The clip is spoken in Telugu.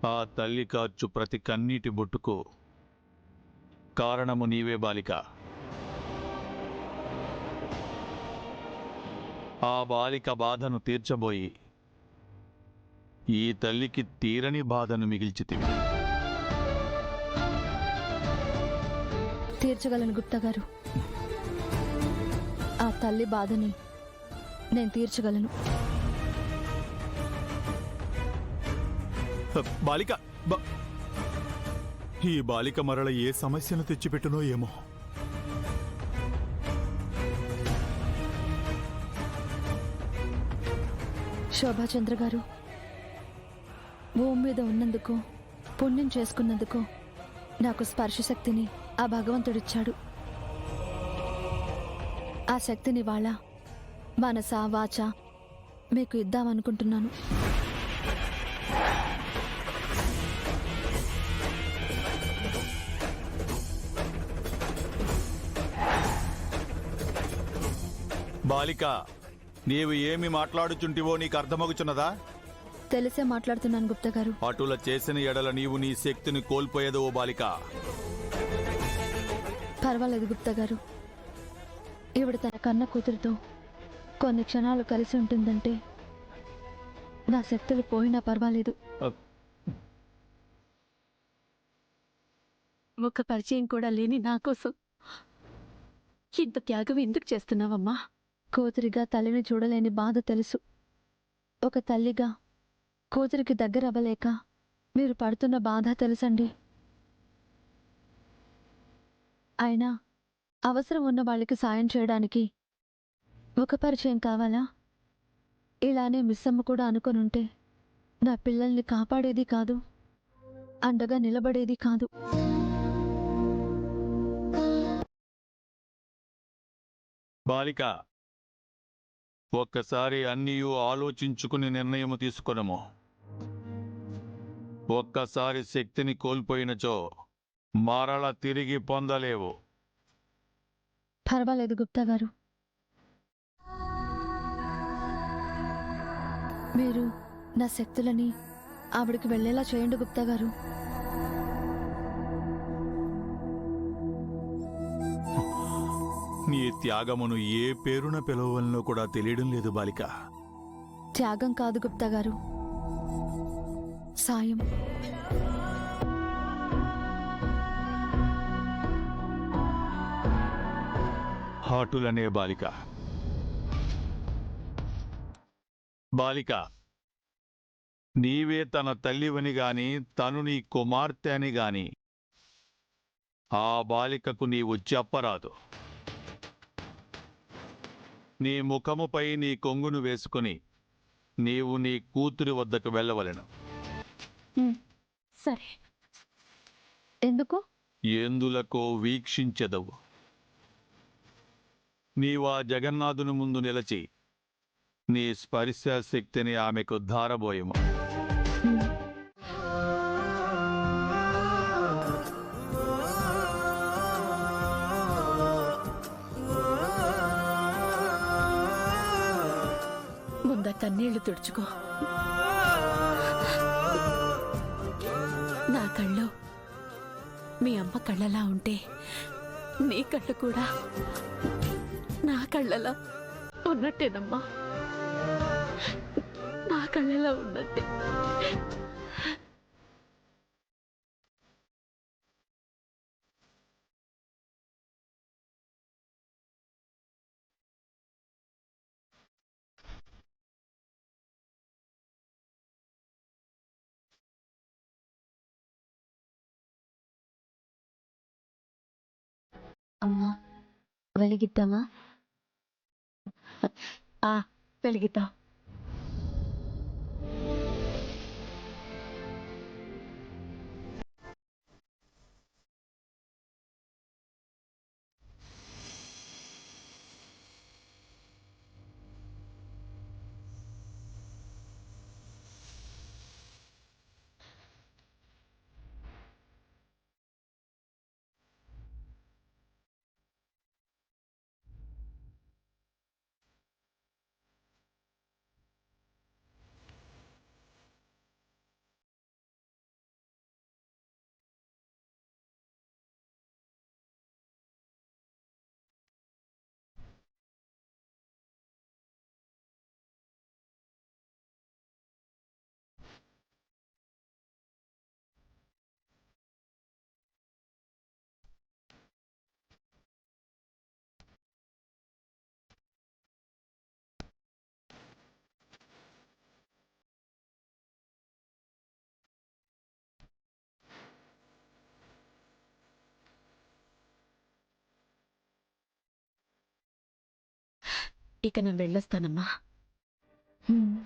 ఆ తల్లి కార్చు ప్రతి కన్నీటి బొట్టుకు కారణము నీవే బాలిక. ఆ బాలిక బాధను తీర్చబోయి ఈ తల్లికి తీరని బాధను మిగిల్చితివి. తీర్చగలను గుప్తా గారు. ఆ తల్లి బాధని నేను తీర్చగలను. బాలిక ఈ బాలిక మరల ఏ సమస్యను తెచ్చిపెట్టునో ఏమో. శోభాచంద్ర గారు, భూమి మీద ఉన్నందుకు, పుణ్యం చేసుకున్నందుకు నాకు స్పర్శ శక్తిని ఆ భగవంతుడిచ్చాడు. ఆ శక్తిని వాళ్ళ మనస వాచ మీకు ఇద్దామనుకుంటున్నాను. బాలిక, నీవు ఏమి మాట్లాడుచుంటివో నీకు అర్థమగుచున్నదా? తెలిసే మాట్లాడుతున్నాను గుప్తా గారు. అటుల చేసిన ఎడల నీవు నీ శక్తిని కోల్పోయేదో బాలిక. పర్వాలేదు గుప్తా గారు. ఈవిడ తన కన్న కూతురుతో కొన్ని క్షణాలు కలిసి ఉంటుందంటే నా శక్తులు పోయినా పర్వాలేదు. ఒక పరిచయం కూడా లేని నా కోసం ఇంత త్యాగం ఎందుకు చేస్తున్నావమ్మా? కూతురిగా తల్లిని చూడలేని బాధ తెలుసు. ఒక తల్లిగా కూతురికి దగ్గర అవ్వలేక మీరు పడుతున్న బాధ తెలుసండి. అయినా అవసరం ఉన్న వాళ్ళకి సాయం చేయడానికి ఒక పరిచయం కావాలా? ఇలానే మిస్సమ్మ కూడా అనుకొనుంటే నా పిల్లల్ని కాపాడేది కాదు, అండగా నిలబడేది కాదు. బాలిక, ఒక్కసారి అన్నీయూ ఆలోచించుకుని నిర్ణయము తీసుకొనము. ఒక్కసారి శక్తిని కోల్పోయినచో మరల తిరిగి పొందలేవు. పర్వాలేదు గుప్తా గారు. మీరు నా శక్తులని ఆవిడికి వెళ్ళేలా చేయండి గుప్తా గారు. నీ త్యాగమును ఏ పేరున పిలవలనో కూడా తెలియడం లేదు బాలిక. త్యాగం కాదు గుప్తా గారు, సాయం. హాటులనే బాలిక. బాలిక, నీవే తన తల్లివని గాని తను నీ కుమార్తె అని గాని ఆ బాలికకు నీవు చెప్పరాదు. నీ ముఖముపై నీ కొంగును వేసుకుని నీవు నీ కూతురి వద్దకు వెళ్ళవలెను. సరే. ఎందుకు? ఎందులకో వీక్షించెదవు. నీవా జగన్నాథుని ముందు నిలచి నీ స్పర్శ శక్తిని ఆమెకు ధారబోయము. ముందా కన్నీళ్లు తుడుచుకో. నా కళ్ళు మీ అమ్మ కళ్ళలా ఉంటే నీ కళ్ళు కూడా నా కళ్ళలా ఉన్నట్టేనమ్మా. నా కళ్ళలా ఉన్నట్టే. అమ్మా, వెలిగిద్దామా? వెలిగిద్దాం. ఇక నేను వెళ్ళొస్తానమ్మా. హ్మ్.